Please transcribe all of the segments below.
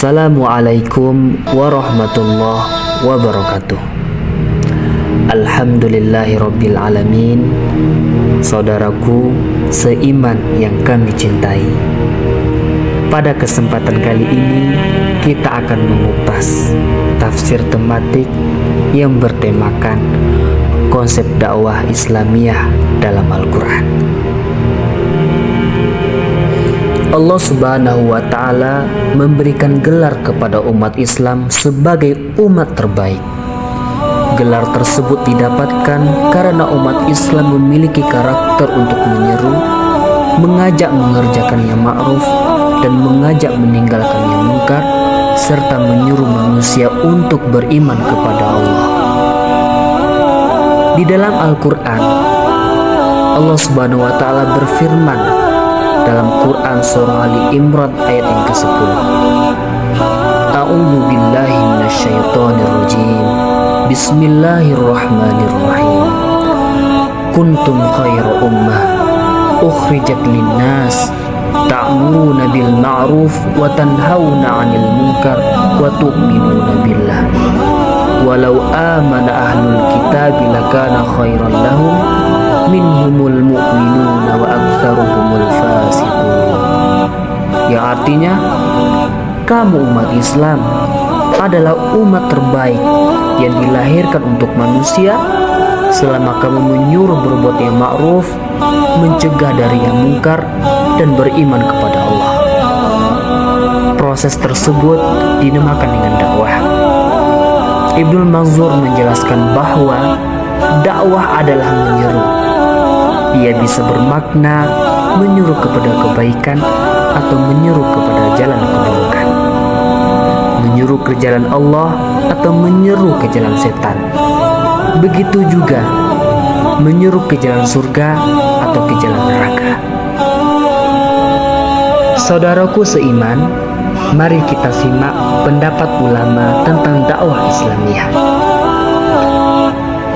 Assalamualaikum warahmatullahi wabarakatuh. Alhamdulillahirabbil alamin. Saudaraku seiman yang kami cintai, pada kesempatan kali ini kita akan mengupas tafsir tematik yang bertemakan konsep dakwah Islamiyah dalam Al-Quran. Allah Subhanahu wa Ta'ala memberikan gelar kepada umat Islam sebagai umat terbaik. Gelar tersebut didapatkan karena umat Islam memiliki karakter untuk menyeru, mengajak mengerjakan yang ma'ruf, dan mengajak meninggalkan yang munkar, serta menyuruh manusia untuk beriman kepada Allah. Di dalam Al-Quran, Allah Subhanahu wa Ta'ala berfirman dalam Quran surah Ali Imran ayat yang ke-10. A'udzu billahi minasyaitonir rajim. Bismillahirrahmanirrahim. Kuntum khairu ummah ukhrijat linnas ta'muruna bil ma'ruf wa tanhauna 'anil munkar wa tu'minuna billah. Walau amana ahlul kitabi lakana khairan lahum minhumul mu'minuna wa aktsaruhumul fasiqun. Yang artinya, kamu umat Islam adalah umat terbaik yang dilahirkan untuk manusia selama kamu menyuruh berbuat yang ma'ruf, mencegah dari yang munkar, dan beriman kepada Allah. Proses tersebut dinamakan dengan dakwah. Ibnu Manzur menjelaskan bahwa dakwah adalah menyeru. Ia bisa bermakna menyuruh kepada kebaikan atau menyuruh kepada jalan keburukan, menyuruh ke jalan Allah atau menyuruh ke jalan setan. Begitu juga menyuruh ke jalan surga atau ke jalan neraka. Saudaraku seiman, mari kita simak pendapat ulama tentang dakwah Islamiyah.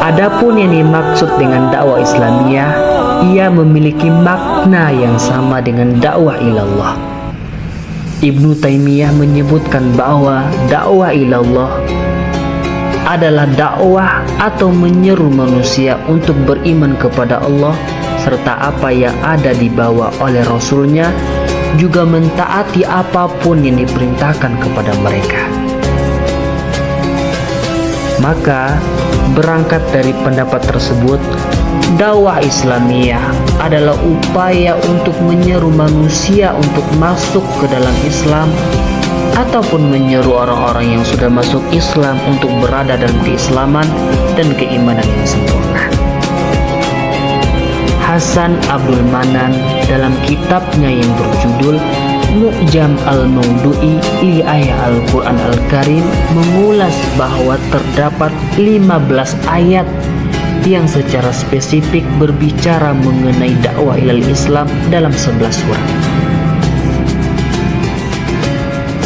Adapun yang dimaksud dengan dakwah Islamiyah, ia memiliki makna yang sama dengan dakwah ilallah. Ibnu Taimiyah menyebutkan bahwa dakwah ilallah adalah dakwah atau menyeru manusia untuk beriman kepada Allah serta apa yang ada dibawa oleh Rasulnya, juga mentaati apapun yang diperintahkan kepada mereka. Maka berangkat dari pendapat tersebut, dakwah Islamiyah adalah upaya untuk menyeru manusia untuk masuk ke dalam Islam ataupun menyeru orang-orang yang sudah masuk Islam untuk berada dalam keislaman dan keimanan yang sempurna. Hasan Abdul Manan dalam kitabnya yang berjudul Mu'jam al-Maudu'i li Ayat Al-Quran Al-Karim mengulas bahwa terdapat 15 ayat yang secara spesifik berbicara mengenai dakwah ilal Islam dalam 11 surat.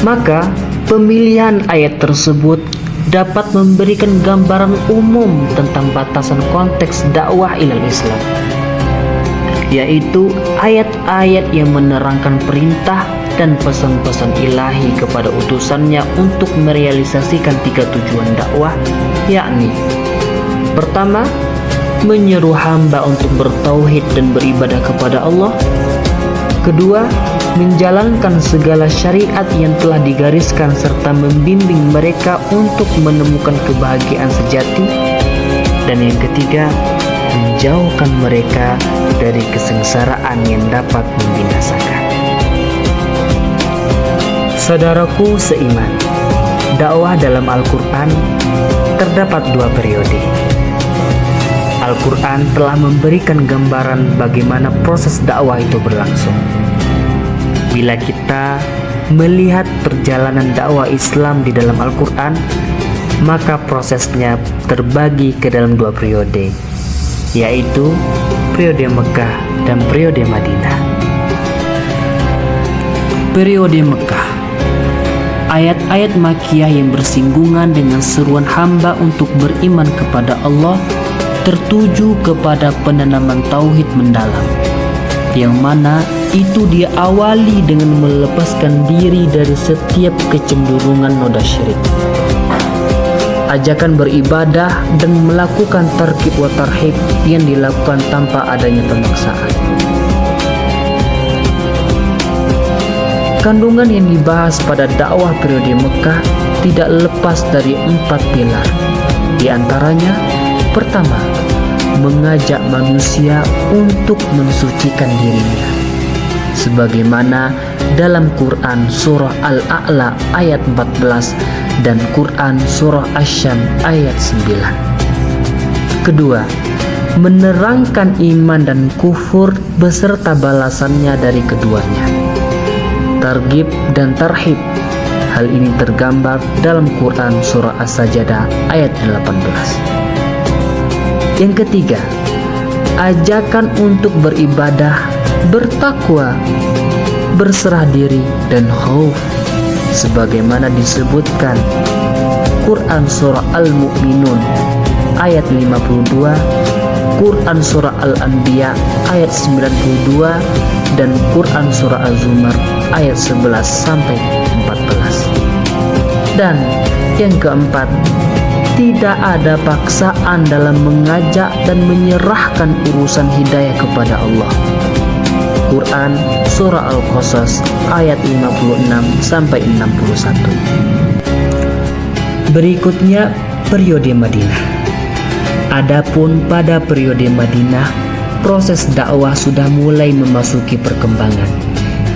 Maka pemilihan ayat tersebut dapat memberikan gambaran umum tentang batasan konteks dakwah ilal Islam, yaitu ayat-ayat yang menerangkan perintah dan pesan-pesan ilahi kepada utusannya untuk merealisasikan 3 tujuan dakwah, yakni pertama, menyeru hamba untuk bertauhid dan beribadah kepada Allah. Kedua, menjalankan segala syariat yang telah digariskan serta membimbing mereka untuk menemukan kebahagiaan sejati. Dan yang ketiga, menjauhkan mereka dari kesengsaraan yang dapat membinasakan. Saudaraku seiman, dakwah dalam Al-Quran terdapat 2 periode. Al-Quran telah memberikan gambaran bagaimana proses dakwah itu berlangsung. Bila kita melihat perjalanan dakwah Islam di dalam Al-Quran, maka prosesnya terbagi ke dalam 2 periode, yaitu periode Mekah dan periode Madinah. Periode Mekah, ayat-ayat Makkiyah yang bersinggungan dengan seruan hamba untuk beriman kepada Allah tertuju kepada penanaman tauhid mendalam, yang mana itu dia awali dengan melepaskan diri dari setiap kecenderungan noda syirik. Ajakan beribadah dan melakukan targhib wa tarhib yang dilakukan tanpa adanya pemaksaan. Kandungan yang dibahas pada dakwah periode Mekah tidak lepas dari 4 pilar. Di antaranya, pertama, mengajak manusia untuk mensucikan dirinya, sebagaimana dalam Quran surah Al-A'la ayat 14 dan Quran surah Asy-Syams ayat 9. Kedua, menerangkan iman dan kufur beserta balasannya dari keduanya. Targhib dan tarhib, hal ini tergambar dalam Quran surah As-Sajdah ayat 18. Yang ketiga, ajakan untuk beribadah, bertakwa, berserah diri dan khauf, sebagaimana disebutkan Quran surah Al-Mu'minun ayat 52, Quran surah Al-Anbiya ayat 92 dan Quran surah Az-Zumar ayat 11 sampai 14. Dan yang keempat, tidak ada paksaan dalam mengajak dan menyerahkan urusan hidayah kepada Allah. Quran surah Al-Qasas ayat 56 sampai 61. Berikutnya periode Madinah. Adapun pada periode Madinah, proses dakwah sudah mulai memasuki perkembangan,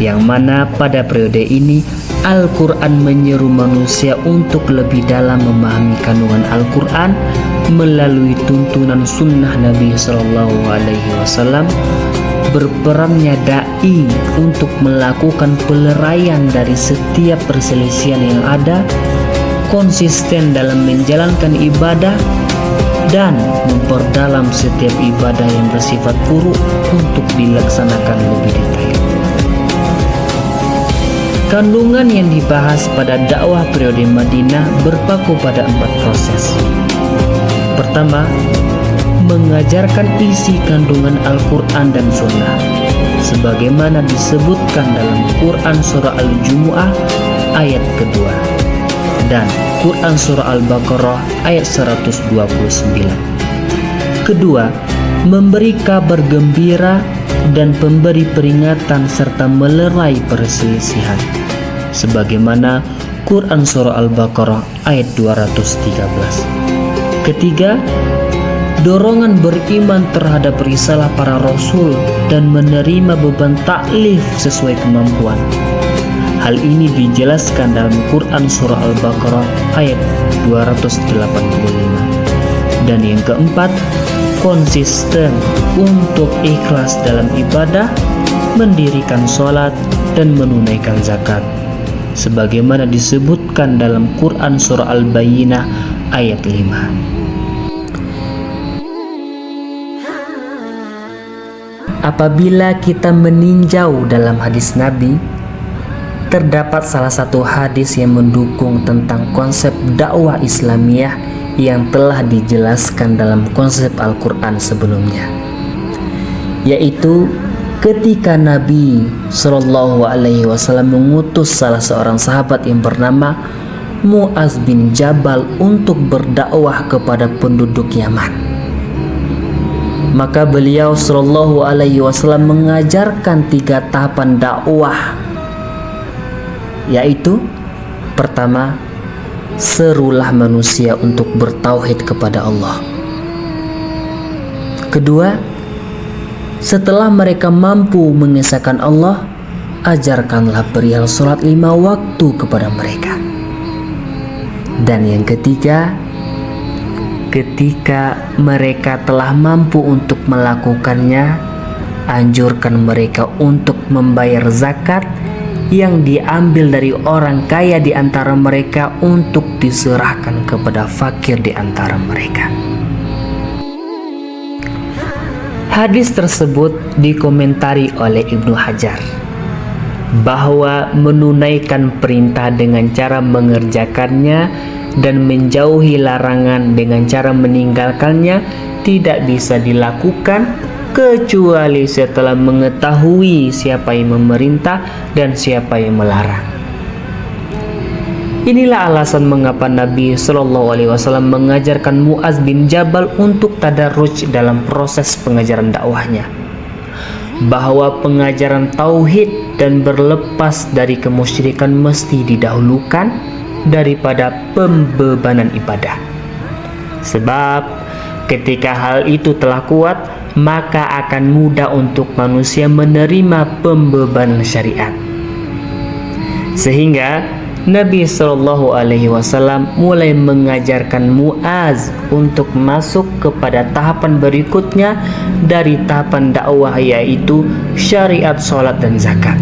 yang mana pada periode ini Al-Quran menyeru manusia untuk lebih dalam memahami kandungan Al-Quran melalui tuntunan sunnah Nabi SAW. Berperannya da'i untuk melakukan peleraian dari setiap perselisihan yang ada, konsisten dalam menjalankan ibadah, dan memperdalam setiap ibadah yang bersifat furu' untuk dilaksanakan lebih detail. Kandungan yang dibahas pada dakwah periode Madinah berpaku pada 4 proses. Pertama, mengajarkan isi kandungan Al-Quran dan Sunnah, sebagaimana disebutkan dalam Quran surah Al-Jumu'ah ayat kedua dan Quran surah Al-Baqarah ayat 129. Kedua, memberi kabar gembira dan pemberi peringatan serta melerai perselisihan, sebagaimana Quran surah Al-Baqarah ayat 213. Ketiga, dorongan beriman terhadap risalah para rasul dan menerima beban taklif sesuai kemampuan. Hal ini dijelaskan dalam Quran surah Al-Baqarah ayat 285. Dan yang keempat, konsisten untuk ikhlas dalam ibadah, mendirikan sholat dan menunaikan zakat, sebagaimana disebutkan dalam Quran surah Al-Bayyinah ayat 5. Apabila kita meninjau dalam hadis Nabi, terdapat salah satu hadis yang mendukung tentang konsep dakwah Islamiyah yang telah dijelaskan dalam konsep Al-Quran sebelumnya, yaitu ketika Nabi SAW mengutus salah seorang sahabat yang bernama Mu'az bin Jabal untuk berdakwah kepada penduduk Yaman. Maka beliau SAW mengajarkan 3 tahapan dakwah, yaitu pertama, serulah manusia untuk bertauhid kepada Allah. Kedua, setelah mereka mampu mengesahkan Allah, ajarkanlah perihal sholat 5 waktu kepada mereka. Dan yang ketiga, ketika mereka telah mampu untuk melakukannya, anjurkan mereka untuk membayar zakat yang diambil dari orang kaya di antara mereka untuk diserahkan kepada fakir di antara mereka. Hadis tersebut dikomentari oleh Ibnu Hajar bahwa menunaikan perintah dengan cara mengerjakannya dan menjauhi larangan dengan cara meninggalkannya tidak bisa dilakukan kecuali setelah mengetahui siapa yang memerintah dan siapa yang melarang. Inilah alasan mengapa Nabi Shallallahu Alaihi Wasallam mengajarkan Muaz bin Jabal untuk tadarruj dalam proses pengajaran dakwahnya, bahwa pengajaran tauhid dan berlepas dari kemusyrikan mesti didahulukan daripada pembebanan ibadah. Sebab ketika hal itu telah kuat, maka akan mudah untuk manusia menerima pembebanan syariat. Sehingga Nabi Shallallahu Alaihi Wasallam mulai mengajarkan Muaz untuk masuk kepada tahapan berikutnya dari tahapan dakwah, yaitu syariat sholat dan zakat.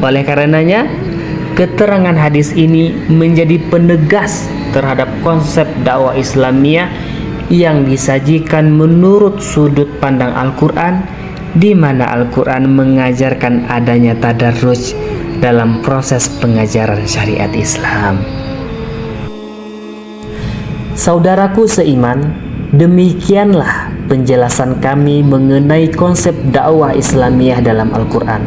Oleh karenanya, keterangan hadis ini menjadi penegas terhadap konsep dakwah Islamiyah yang disajikan menurut sudut pandang Al-Quran, di mana Al-Quran mengajarkan adanya tadarruj dalam proses pengajaran syariat Islam. Saudaraku seiman, demikianlah penjelasan kami mengenai konsep dakwah Islamiyah dalam Al-Quran.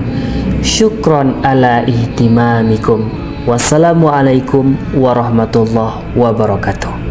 Syukron ala ihtimamikum. Wassalamualaikum warahmatullahi wabarakatuh.